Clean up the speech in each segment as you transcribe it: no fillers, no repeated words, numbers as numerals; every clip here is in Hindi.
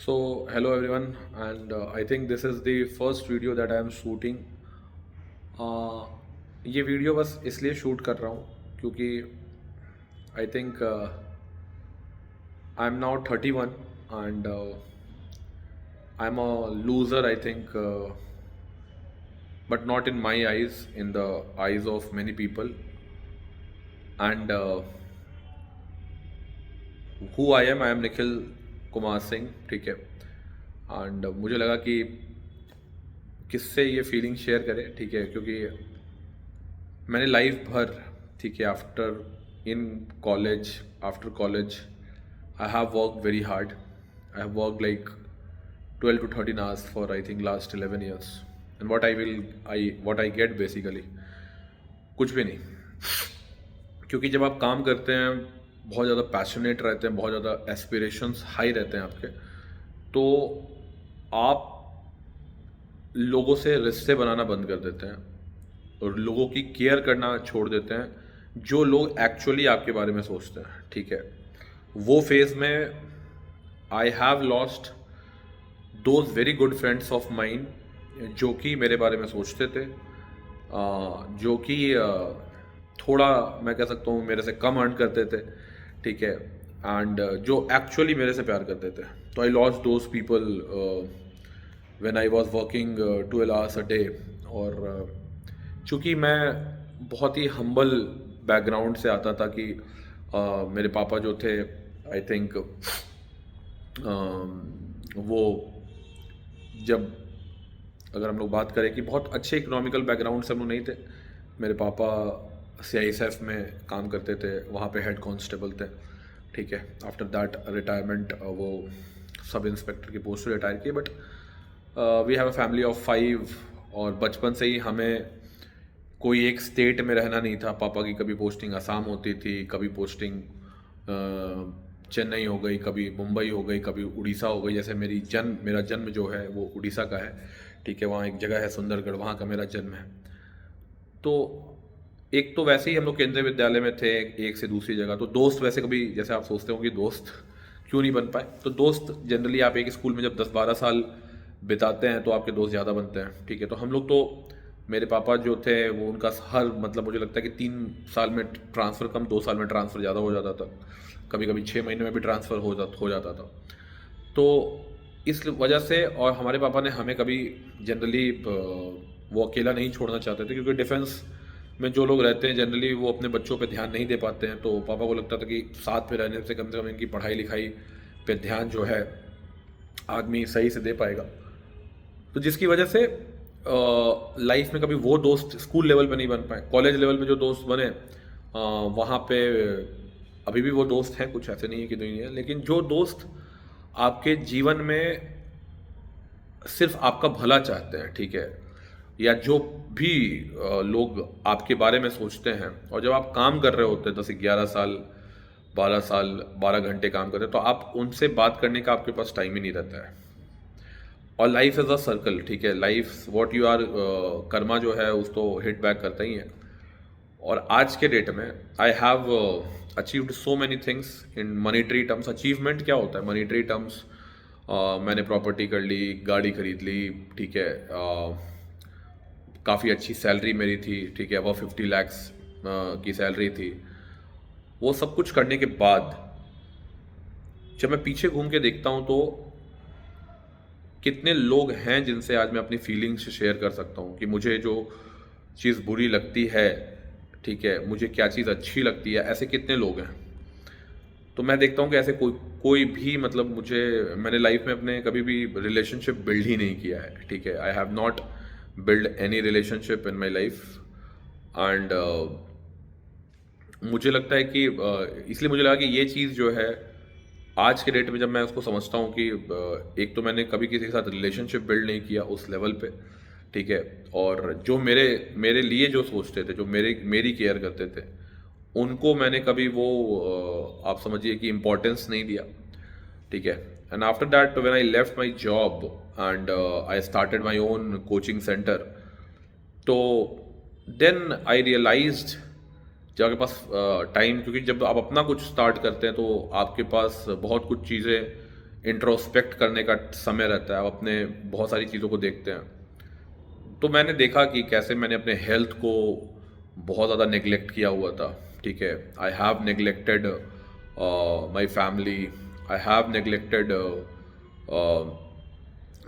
Hello everyone, and I think this is the first video that I am shooting. Uh, ये वीडियो बस इसलिए शूट कर रहा हूँ क्योंकि I think I am now 31 and I am a loser I think but not in my eyes, in the eyes of many people. And who I am Nikhil Kumar Singh, ठीक है. एंड मुझे लगा कि किससे ये फीलिंग शेयर करें, ठीक है, क्योंकि मैंने लाइफ भर, ठीक है, after college I have work very hard. I have work like 12 to 13 hours for I think last 11 years. And what I get basically कुछ भी नहीं. क्योंकि जब आप काम करते हैं, बहुत ज़्यादा पैशनेट रहते हैं, बहुत ज़्यादा एस्पिरेशंस हाई रहते हैं आपके, तो आप लोगों से रिश्ते बनाना बंद कर देते हैं और लोगों की केयर करना छोड़ देते हैं जो लोग एक्चुअली आपके बारे में सोचते हैं, ठीक है. वो फेज़ में I have lost those very good friends of mind जो कि मेरे बारे में सोचते थे, जो कि थोड़ा मैं कह सकता हूँ मेरे से कम अर्न करते थे, ठीक है, एंड जो एक्चुअली मेरे से प्यार करते थे. तो I lost those people when I was working 12 hours a day. और चूँकि मैं बहुत ही हम्बल बैकग्राउंड से आता था कि मेरे पापा जो थे, आई थिंक वो, जब अगर हम लोग बात करें कि बहुत अच्छे इकोनॉमिकल बैकग्राउंड से हम लोग नहीं थे. मेरे पापा CISF में काम करते थे, वहाँ पे हेड कांस्टेबल थे, ठीक है. आफ्टर दैट रिटायरमेंट वो सब इंस्पेक्टर की पोस्ट से रिटायर किए. But we have a family of 5 और बचपन से ही हमें कोई एक स्टेट में रहना नहीं था. पापा की कभी पोस्टिंग असम होती थी, कभी पोस्टिंग चेन्नई हो गई, कभी मुंबई हो गई, कभी उड़ीसा हो गई. जैसे मेरा जन्म जो है वो उड़ीसा का है, ठीक है. वहाँ एक जगह है सुंदरगढ़, वहाँ का मेरा जन्म है. तो एक तो वैसे ही हम लोग केंद्रीय विद्यालय में थे, एक से दूसरी जगह. तो दोस्त वैसे कभी, जैसे आप सोचते हो कि दोस्त क्यों नहीं बन पाए, तो दोस्त जनरली आप एक स्कूल में जब 10-12 साल बिताते हैं तो आपके दोस्त ज़्यादा बनते हैं, ठीक है. तो हम लोग तो, मेरे पापा जो थे वो, उनका हर मतलब मुझे लगता है कि 3 साल में ट्रांसफ़र कम, 2 साल में ट्रांसफ़र ज़्यादा हो जाता था. कभी कभी 6 महीने में भी ट्रांसफ़र हो जाता था. तो इस वजह से, और हमारे पापा ने हमें कभी जनरली वो अकेला नहीं छोड़ना चाहते थे, क्योंकि डिफेंस में जो लोग रहते हैं जनरली वो अपने बच्चों पे ध्यान नहीं दे पाते हैं. तो पापा को लगता था कि साथ में रहने से कम इनकी पढ़ाई लिखाई पे ध्यान जो है आदमी सही से दे पाएगा. तो जिसकी वजह से लाइफ में कभी वो दोस्त स्कूल लेवल पे नहीं बन पाए. कॉलेज लेवल पे जो दोस्त बने, वहाँ पे अभी भी वो दोस्त हैं, कुछ ऐसे नहीं है कि नहीं है. लेकिन जो दोस्त आपके जीवन में सिर्फ आपका भला चाहते हैं, ठीक है, या जो भी लोग आपके बारे में सोचते हैं, और जब आप काम कर रहे होते हैं 10-11 साल, 12 साल, 12 घंटे काम करते हैं, तो आप उनसे बात करने का आपके पास टाइम ही नहीं रहता है. और लाइफ इज़ अ सर्कल, ठीक है. Life what you are, karma जो है उसको हिट बैक करता ही है. और आज के डेट में I have achieved so many things in monetary terms. Achievement क्या होता है मनीटरी टर्म्स? मैंने प्रॉपर्टी कर ली, गाड़ी खरीद ली, ठीक है. काफ़ी अच्छी सैलरी मेरी थी, ठीक है, अब 50 lakhs की सैलरी थी. वो सब कुछ करने के बाद जब मैं पीछे घूम के देखता हूँ तो कितने लोग हैं जिनसे आज मैं अपनी फीलिंग्स शेयर कर सकता हूँ कि मुझे जो चीज़ बुरी लगती है, ठीक है, मुझे क्या चीज़ अच्छी लगती है, ऐसे कितने लोग हैं. तो मैं देखता हूँ कि ऐसे कोई भी, मतलब मैंने लाइफ में अपने कभी भी रिलेशनशिप बिल्ड ही नहीं किया है, ठीक है. I have not build any relationship in my life. And मुझे लगता है कि इसलिए मुझे लगा कि ये चीज़ जो है आज के डेट में, जब मैं उसको समझता हूँ कि एक तो मैंने कभी किसी के साथ रिलेशनशिप बिल्ड नहीं किया उस लेवल पे, ठीक है, और जो मेरे मेरे लिए जो सोचते थे, जो मेरी केयर करते थे, उनको मैंने कभी वो आप समझिए कि इम्पोर्टेंस नहीं दिया, ठीक है. And after that when I left my job and I started my own coaching centre, तो देन आई रियलाइज्ड जब आपके पास टाइम, क्योंकि जब आप अपना कुछ स्टार्ट करते हैं तो आपके पास बहुत कुछ चीज़ें इंट्रोस्पेक्ट करने का समय रहता है, आप अपने बहुत सारी चीज़ों को देखते हैं। तो मैंने देखा कि कैसे मैंने अपने हेल्थ को बहुत ज़्यादा नेग्लेक्ट किया हुआ था, ठीक है। I have neglected my family, I have neglected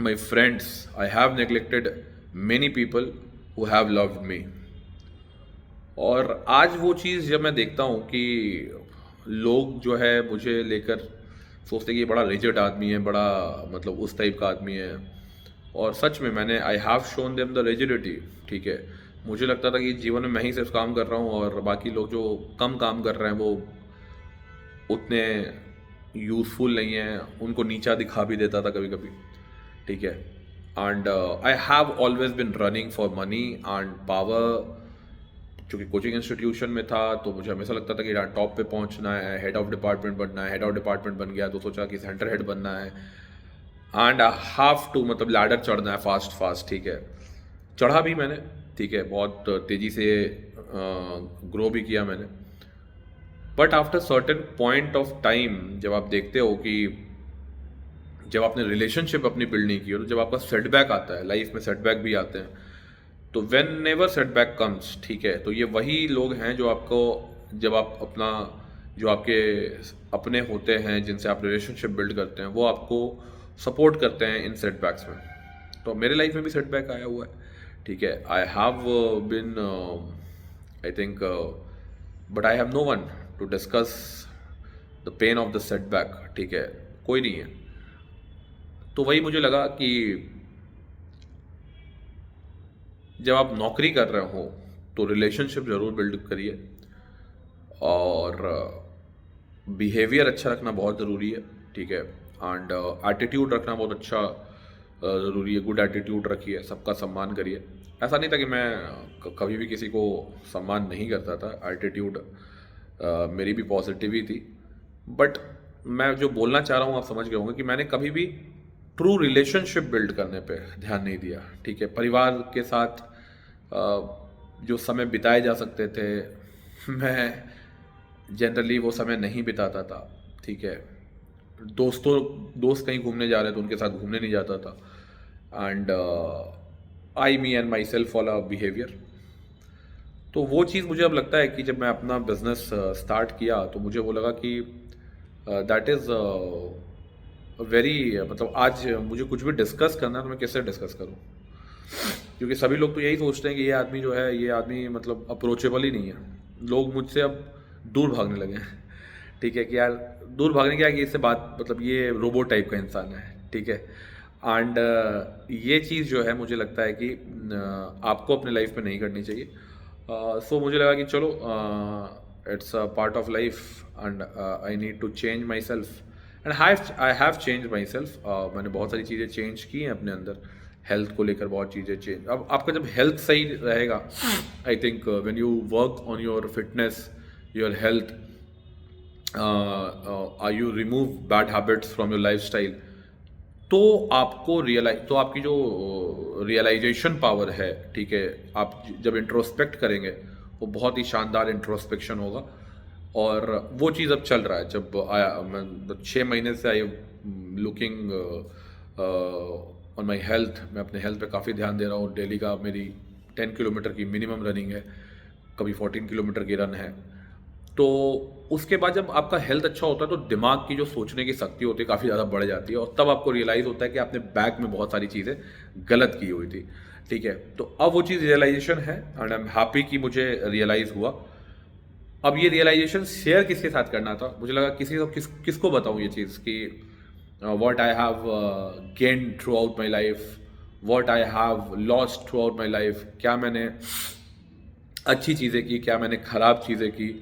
my friends, I have neglected many people who have loved me. और आज वो चीज़ जब मैं देखता हूँ कि लोग जो है मुझे लेकर सोचते हैं कि ये बड़ा रिजिड आदमी है, बड़ा मतलब उस टाइप का आदमी है, और सच में मैंने I have shown them the rigidity, ठीक है। मुझे लगता था कि जीवन में मैं ही सिर्फ काम कर रहा हूँ और बाकी लोग जो कम काम कर रहे हैं वो उतने यूज़फुल नहीं हैं, उनको नीचा दिखा भी देता था कभी कभी, ठीक है। And I have always been running for money and power. चूँकि कोचिंग इंस्टीट्यूशन में था तो मुझे हमेशा लगता था कि टॉप पे पहुंचना है, हेड ऑफ डिपार्टमेंट बनना है, हेड ऑफ डिपार्टमेंट बन गया तो सोचा कि सेंटर हेड बनना है, एंड आई हैव टू मतलब लैडर चढ़ना है फास्ट फास्ट, ठीक है। चढ़ा भी मैंने, ठीक है, बहुत तेज़ी से ग्रो भी किया मैंने। But after certain point of time जब आप देखते हो कि जब आपने रिलेशनशिप अपनी बिल्ड नहीं की हो, तो जब आपका सेटबैक आता है, लाइफ में सेटबैक भी आते हैं, तो वेन नेवर सेटबैक कम्स, ठीक है, तो ये वही लोग हैं जो आपको, जब आप अपना जो आपके अपने होते हैं जिनसे आप रिलेशनशिप बिल्ड करते हैं, वो आपको सपोर्ट करते हैं इन सेटबैक्स में। तो मेरे लाइफ में भी सेटबैक आया हुआ है, ठीक है। I have been I think but I have no one to discuss the pain of the setback, ठीक है, कोई नहीं है। तो वही मुझे लगा कि जब आप नौकरी कर रहे हो तो रिलेशनशिप ज़रूर बिल्ड करिए, और बिहेवियर अच्छा रखना बहुत ज़रूरी है, ठीक है। एंड एटीट्यूड रखना बहुत अच्छा ज़रूरी है, गुड एटीट्यूड रखिए, सबका सम्मान करिए। ऐसा नहीं था कि मैं कभी भी किसी को सम्मान नहीं करता था, एटीट्यूड मेरी भी पॉजिटिव ही थी। बट मैं जो बोलना चाह रहा हूँ आप समझ गए होंगे कि मैंने कभी भी ट्रू रिलेशनशिप बिल्ड करने पे ध्यान नहीं दिया, ठीक है। परिवार के साथ जो समय बिताए जा सकते थे मैं जनरली वो समय नहीं बिताता था, ठीक है। दोस्त कहीं घूमने जा रहे थे, उनके साथ घूमने नहीं जाता था। And I me and my self वाला बिहेवियर, तो वो चीज़ मुझे अब लगता है कि जब मैं अपना बिजनेस स्टार्ट किया तो मुझे वो लगा कि दैट इज़ वेरी मतलब आज मुझे कुछ भी डिस्कस करना है तो मैं कैसे डिस्कस करूं, क्योंकि सभी लोग तो यही सोचते हैं कि ये आदमी जो है, ये आदमी मतलब अप्रोचेबल ही नहीं है। लोग मुझसे अब दूर भागने लगे हैं, ठीक है, कि यार दूर भागने क्या है कि इससे बात मतलब ये रोबोट टाइप का इंसान है, ठीक है। एंड ये चीज़ जो है मुझे लगता है कि आपको अपने लाइफ में नहीं करनी चाहिए। सो मुझे लगा कि चलो it's a part of life and I need to change my self and I have change my self. मैंने बहुत सारी चीज़ें चेंज की हैं अपने अंदर, हेल्थ को लेकर बहुत चीज़ें चेंज। अब आपका जब हेल्थ सही रहेगा, I think when you work on your fitness, your health, you remove bad habits from your life style, तो आपको तो आपकी जो रियलाइजेशन पावर है, ठीक है, आप जब इंट्रोस्पेक्ट करेंगे वो बहुत ही शानदार इंट्रोस्पेक्शन होगा। और वो चीज़ अब चल रहा है। जब आया मैं 6 महीने से I looking on my health, मैं अपने हेल्थ पे काफ़ी ध्यान दे रहा हूँ। डेली का मेरी 10 किलोमीटर की मिनिमम रनिंग है, कभी 14 किलोमीटर की रन है। तो उसके बाद जब आपका हेल्थ अच्छा होता है तो दिमाग की जो सोचने की शक्ति होती है काफ़ी ज़्यादा बढ़ जाती है, और तब आपको रियलाइज़ होता है कि आपने बैक में बहुत सारी चीज़ें गलत की हुई थी, ठीक है। तो अब वो चीज़ रियलाइजेशन है एंड आई एम हैप्पी कि मुझे रियलाइज़ हुआ। अब ये रियलाइजेशन शेयर किसके साथ करना था, मुझे लगा किसको बताऊँ ये चीज़ कि what I have gained throughout my life, what I have lost throughout my life, क्या मैंने अच्छी चीज़ें की, क्या मैंने ख़राब चीज़ें की,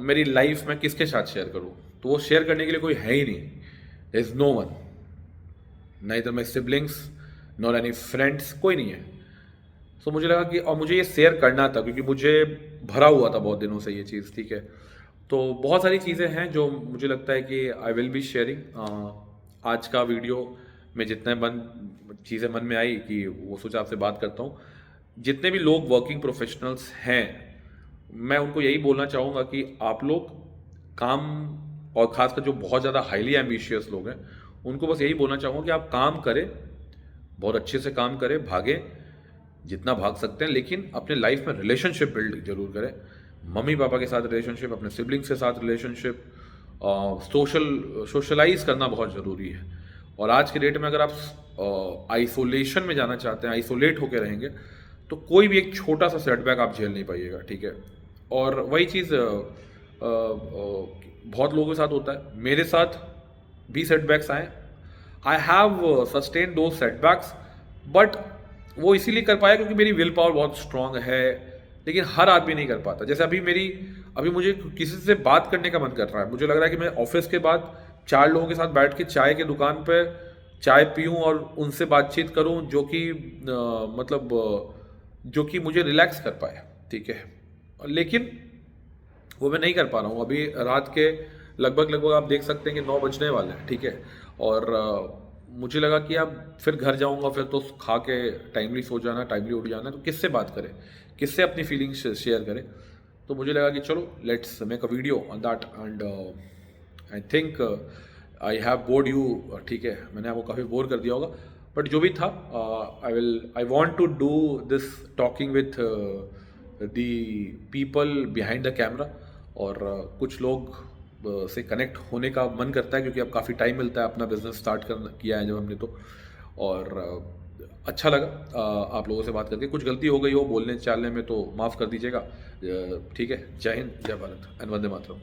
मेरी लाइफ में किसके साथ शेयर करूँ। तो वो शेयर करने के लिए कोई है ही नहीं, there is no one, neither my siblings nor any friends, कोई नहीं है। सो मुझे लगा कि और मुझे ये शेयर करना था क्योंकि मुझे भरा हुआ था बहुत दिनों से ये चीज़, ठीक है। तो बहुत सारी चीज़ें हैं जो मुझे लगता है कि आई विल बी शेयरिंग। आज का वीडियो में जितने चीज़ें मन में आई कि वो सोचा आपसे बात करता हूँ। जितने भी लोग वर्किंग प्रोफेशनल्स हैं, मैं उनको यही बोलना चाहूँगा कि आप लोग काम, और ख़ासकर जो बहुत ज़्यादा हाईली एम्बिशियस लोग हैं, उनको बस यही बोलना चाहूँगा कि आप काम करें, बहुत अच्छे से काम करें, भागें जितना भाग सकते हैं, लेकिन अपने लाइफ में रिलेशनशिप बिल्ड जरूर करें। मम्मी पापा के साथ रिलेशनशिप, अपने सिबलिंग्स के साथ रिलेशनशिप, सोशलाइज करना बहुत ज़रूरी है। और आज के डेट में अगर आप आइसोलेशन में जाना चाहते हैं, आइसोलेट होकर रहेंगे, तो कोई भी एक छोटा सा सेटबैक आप झेल नहीं पाइएगा, ठीक है। और वही चीज़ बहुत लोगों के साथ होता है, मेरे साथ भी सेटबैक्स आए। आई हैव सस्टेन दो सेटबैक्स, बट वो इसीलिए कर पाया क्योंकि मेरी विल पावर बहुत स्ट्रांग है। लेकिन हर आदमी नहीं कर पाता। जैसे अभी मुझे किसी से बात करने का मन कर रहा है, मुझे लग रहा है कि मैं ऑफिस के बाद 4 लोगों के साथ बैठ के चाय के दुकान पे चाय पीऊँ और उनसे बातचीत करूँ, जो कि जो कि मुझे रिलैक्स कर पाए, ठीक है। लेकिन वो मैं नहीं कर पा रहा हूँ। अभी रात के लगभग आप देख सकते हैं कि 9 बजने वाले हैं, ठीक है। और मुझे लगा कि अब फिर घर जाऊँगा, फिर तो खा के टाइमली सो जाना, टाइमली उठ जाना, तो किससे बात करें, किससे अपनी फीलिंग्स शेयर करें। तो मुझे लगा कि चलो let's make a video on that, and I think I have board you, ठीक है, मैंने आपको काफ़ी बोर कर दिया होगा। बट जो भी था, I want to do this talking with the people behind the camera. और कुछ लोग से कनेक्ट होने का मन करता है, क्योंकि अब काफ़ी टाइम मिलता है, अपना बिजनेस स्टार्ट कर किया है जब हमने तो। और अच्छा लगा आप लोगों से बात करके। कुछ गलती हो गई हो बोलने चालने में तो माफ़ कर दीजिएगा, ठीक है। जय हिंद, जय भारत, एंड वंदे मातरम।